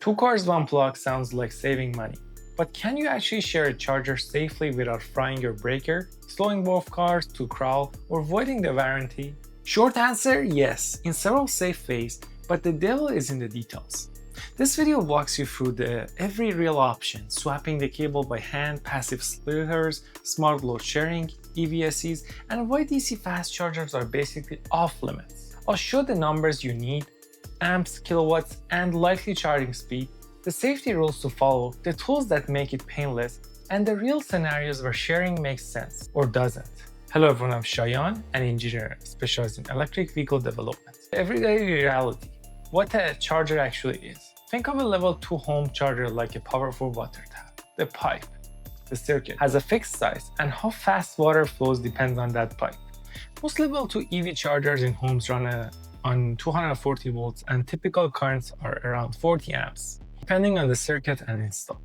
Two cars, one plug sounds like saving money. But can you actually share a charger safely without frying your breaker, slowing both cars to crawl, or voiding the warranty? Short answer, yes, in several safe ways, but the devil is in the details. This video walks you through every real option: swapping the cable by hand, passive splitters, smart load sharing, EVSEs, and why DC fast chargers are basically off limits. I'll show the numbers you need, amps, kilowatts, and likely charging speed, the safety rules to follow, the tools that make it painless, and the real scenarios where sharing makes sense or doesn't. Hello everyone, I'm Shayan, an engineer specialized in electric vehicle development. Everyday reality, what a charger actually is. Think of a level 2 home charger like a powerful water tap. The pipe, the circuit, has a fixed size, and how fast water flows depends on that pipe. Most level 2 EV chargers in homes run on 240 volts, and typical currents are around 40 amps, depending on the circuit and install.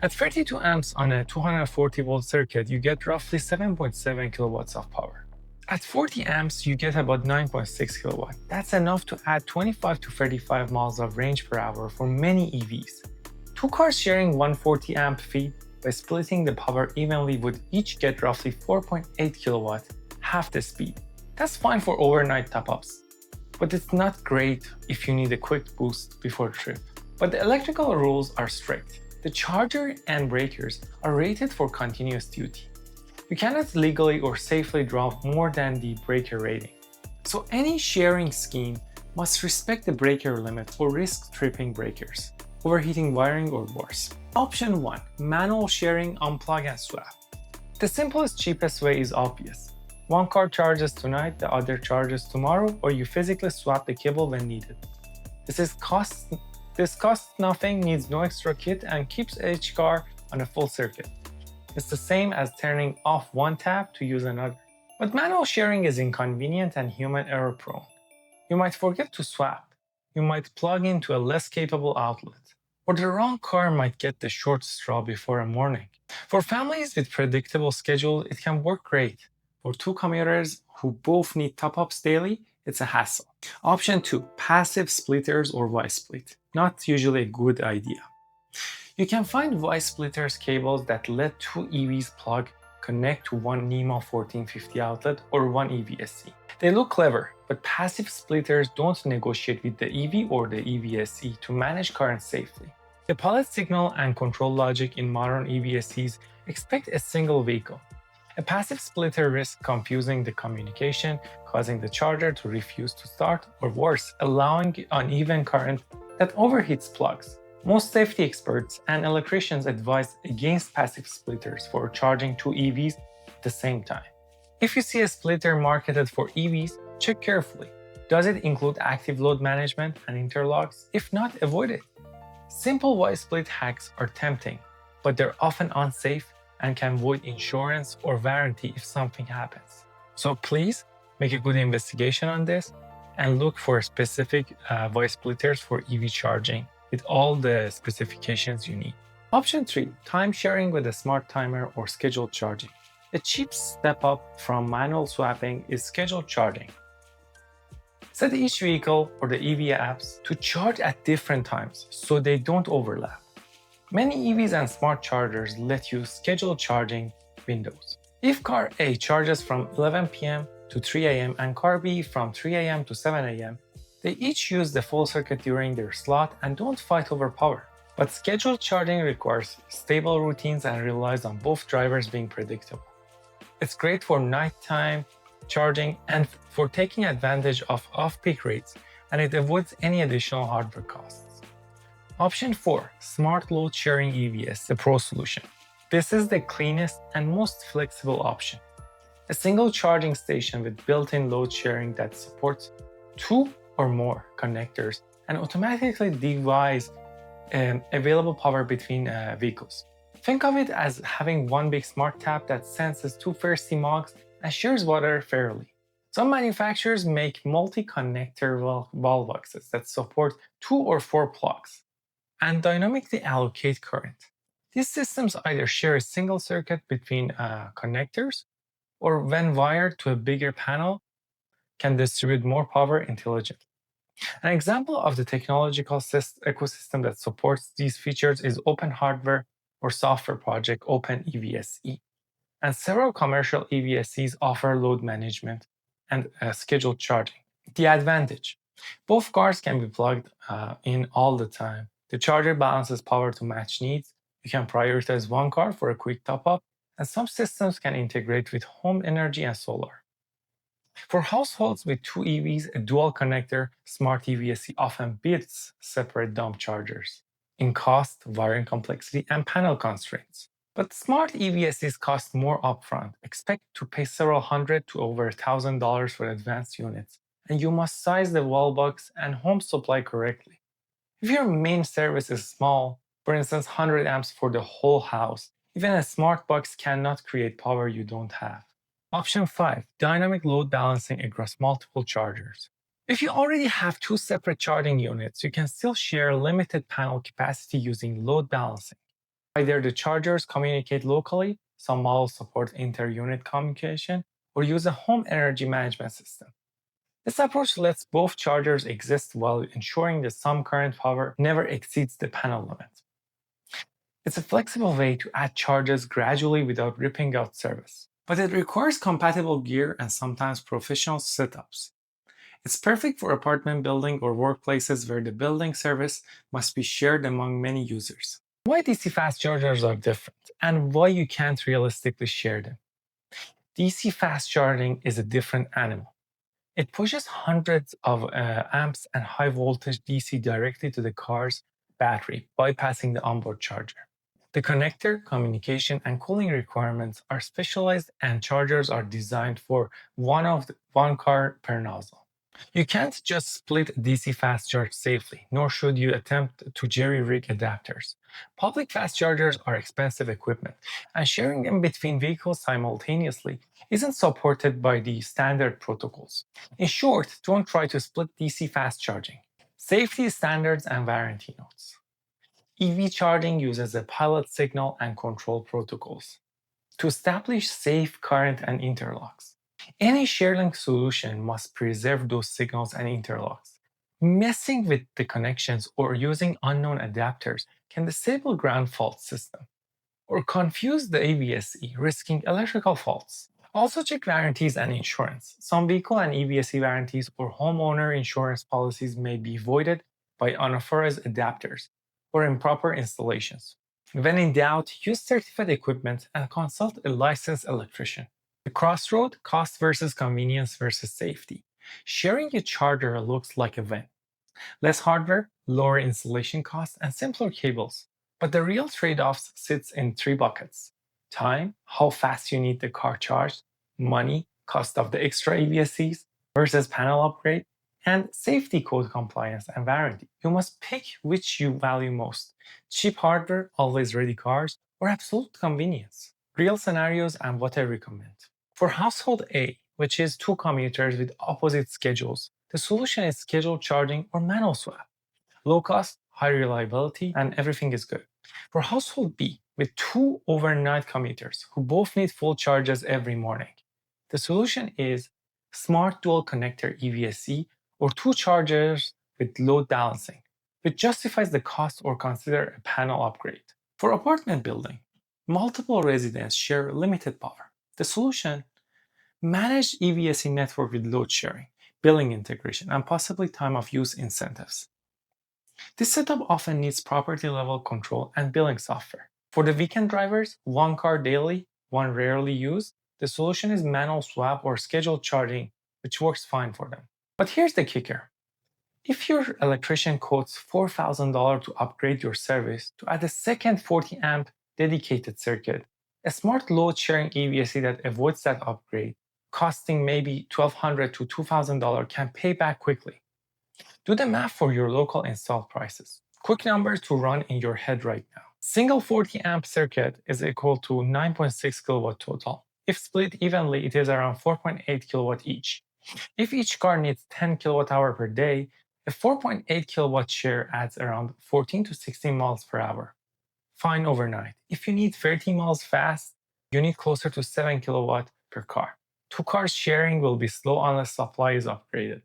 At 32 amps on a 240 volt circuit, you get roughly 7.7 kilowatts of power. At 40 amps, you get about 9.6 kilowatts. That's enough to add 25 to 35 miles of range per hour for many EVs. Two cars sharing 140 amp feed, by splitting the power evenly, would each get roughly 4.8 kilowatts, half the speed. That's fine for overnight top-ups, but it's not great if you need a quick boost before a trip. But the electrical rules are strict. The charger and breakers are rated for continuous duty. You cannot legally or safely draw more than the breaker rating. So any sharing scheme must respect the breaker limit or risk tripping breakers, overheating wiring, or worse. Option 1. Manual sharing, unplug and swap. The simplest, cheapest way is obvious. One car charges tonight, the other charges tomorrow, or you physically swap the cable when needed. This costs nothing, needs no extra kit, and keeps each car on a full circuit. It's the same as turning off one tap to use another. But manual sharing is inconvenient and human error prone. You might forget to swap. You might plug into a less capable outlet. Or the wrong car might get the short straw before a morning. For families with predictable schedules, it can work great. For two commuters who both need top-ups daily, it's a hassle. Option 2. Passive splitters or Y-split. Not usually a good idea. You can find Y-splitters cables that let two EVs plug connect to one NEMA 1450 outlet or one EVSE. They look clever, but passive splitters don't negotiate with the EV or the EVSE to manage current safely. The pilot signal and control logic in modern EVSEs expect a single vehicle. A passive splitter risks confusing the communication, causing the charger to refuse to start, or worse, allowing uneven current that overheats plugs. Most safety experts and electricians advise against passive splitters for charging two EVs at the same time. If you see a splitter marketed for EVs, check carefully. Does it include active load management and interlocks? If not, avoid it. Simple Y-split hacks are tempting, but they're often unsafe and can void insurance or warranty if something happens. So please make a good investigation on this and look for specific Y-splitters for EV charging with all the specifications you need. Option 3. Time sharing with a smart timer or scheduled charging. A cheap step up from manual swapping is scheduled charging. Set each vehicle or the EV apps to charge at different times so they don't overlap. Many EVs and smart chargers let you schedule charging windows. If car A charges from 11 p.m. to 3 a.m. and car B from 3 a.m. to 7 a.m., they each use the full circuit during their slot and don't fight over power. But scheduled charging requires stable routines and relies on both drivers being predictable. It's great for nighttime charging and for taking advantage of off-peak rates, and it avoids any additional hardware costs. Option 4. Smart Load Sharing EVS, the Pro solution. This is the cleanest and most flexible option. A single charging station with built-in load sharing that supports two or more connectors and automatically divides available power between vehicles. Think of it as having one big smart tap that senses two thirsty mugs and shares water fairly. Some manufacturers make multi-connector wall boxes that support 2 or 4 plugs and dynamically allocate current. These systems either share a single circuit between connectors or when wired to a bigger panel can distribute more power intelligently. An example of the technological ecosystem that supports these features is open hardware or software project OpenEVSE. And several commercial EVSEs offer load management and scheduled charging. The advantage: both cars can be plugged in all the time. The charger balances power to match needs. You can prioritize one car for a quick top up, and some systems can integrate with home energy and solar. For households with two EVs, a dual connector smart EVSE often beats separate dump chargers in cost, wiring complexity, and panel constraints. But smart EVSEs cost more upfront. Expect to pay several hundred to over $1,000 for advanced units, and you must size the wall box and home supply correctly. If your main service is small, for instance 100 amps for the whole house, even a smart box cannot create power you don't have. Option 5. Dynamic load balancing across multiple chargers. If you already have two separate charging units, you can still share limited panel capacity using load balancing. Either the chargers communicate locally, some models support inter-unit communication, or use a home energy management system. This approach lets both chargers exist while ensuring that some current power never exceeds the panel limit. It's a flexible way to add charges gradually without ripping out service. But it requires compatible gear and sometimes professional setups. It's perfect for apartment building or workplaces where the building service must be shared among many users. Why DC fast chargers are different and why you can't realistically share them. DC fast charging is a different animal. It pushes hundreds of amps and high voltage DC directly to the car's battery, bypassing the onboard charger. The connector, communication, and cooling requirements are specialized, and chargers are designed for one car per nozzle. You can't just split DC fast charge safely, nor should you attempt to jerry-rig adapters. Public fast chargers are expensive equipment, and sharing them between vehicles simultaneously isn't supported by the standard protocols. In short, don't try to split DC fast charging. Safety standards and warranty notes. EV charging uses a pilot signal and control protocols to establish safe current and interlocks. Any ShareLink solution must preserve those signals and interlocks. Messing with the connections or using unknown adapters can disable ground fault system or confuse the AVSE, risking electrical faults. Also check warranties and insurance. Some vehicle and EVSE warranties or homeowner insurance policies may be voided by unauthorized adapters or improper installations. When in doubt, use certified equipment and consult a licensed electrician. The crossroad: cost versus convenience versus safety. Sharing a charger looks like a win. Less hardware, lower installation costs, and simpler cables. But the real trade-offs sits in three buckets: time, how fast you need the car charged; money, cost of the extra EVSEs versus panel upgrade; and safety code compliance and warranty. You must pick which you value most: cheap hardware, always ready cars, or absolute convenience. Real scenarios and what I recommend. For household A, which is two commuters with opposite schedules, the solution is scheduled charging or manual swap. Low cost, high reliability, and everything is good. For household B, with two overnight commuters who both need full charges every morning, the solution is smart dual connector EVSE or two chargers with load balancing, which justifies the cost or consider a panel upgrade. For apartment building, multiple residents share limited power. The solution: managed EVSE network with load sharing, billing integration, and possibly time of use incentives. This setup often needs property level control and billing software. For the weekend drivers, one car daily, one rarely used, the solution is manual swap or scheduled charging, which works fine for them. But here's the kicker. If your electrician quotes $4,000 to upgrade your service to add a second 40 amp dedicated circuit, a smart load sharing EVSE that avoids that upgrade, costing maybe $1,200 to $2,000, can pay back quickly. Do the math for your local install prices. Quick numbers to run in your head right now. Single 40 amp circuit is equal to 9.6 kilowatt total. If split evenly, it is around 4.8 kilowatt each. If each car needs 10 kilowatt hour per day, a 4.8 kilowatt share adds around 14 to 16 miles per hour. Fine overnight. If you need 30 miles fast, you need closer to 7 kilowatt per car. Two cars sharing will be slow unless supply is upgraded.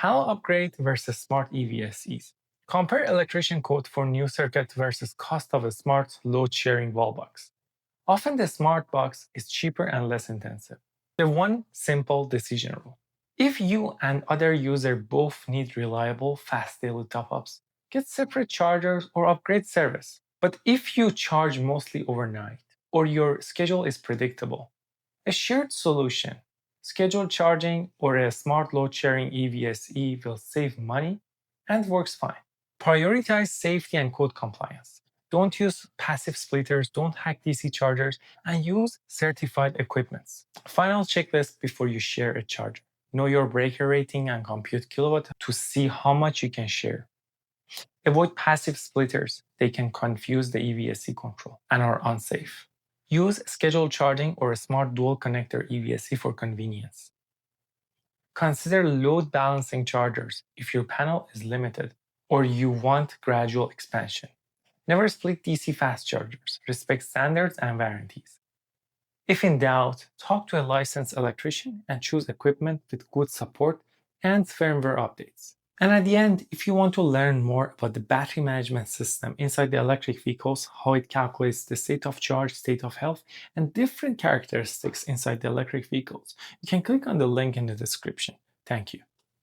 Panel upgrade versus smart EVSEs. Compare electrician quote for new circuit versus cost of a smart load-sharing wall box. Often the smart box is cheaper and less intensive. The one simple decision rule. If you and other user both need reliable, fast daily top-ups, get separate chargers or upgrade service. But if you charge mostly overnight or your schedule is predictable, a shared solution, scheduled charging or a smart load sharing EVSE will save money and works fine. Prioritize safety and code compliance. Don't use passive splitters, don't hack DC chargers, and use certified equipments. Final checklist before you share a charger. Know your breaker rating and compute kilowatt to see how much you can share. Avoid passive splitters. They can confuse the EVSE control and are unsafe. Use scheduled charging or a smart dual connector EVSE for convenience. Consider load balancing chargers if your panel is limited or you want gradual expansion. Never split DC fast chargers. Respect standards and warranties. If in doubt, talk to a licensed electrician and choose equipment with good support and firmware updates. And at the end, if you want to learn more about the battery management system inside the electric vehicles, how it calculates the state of charge, state of health, and different characteristics inside the electric vehicles, you can click on the link in the description. Thank you.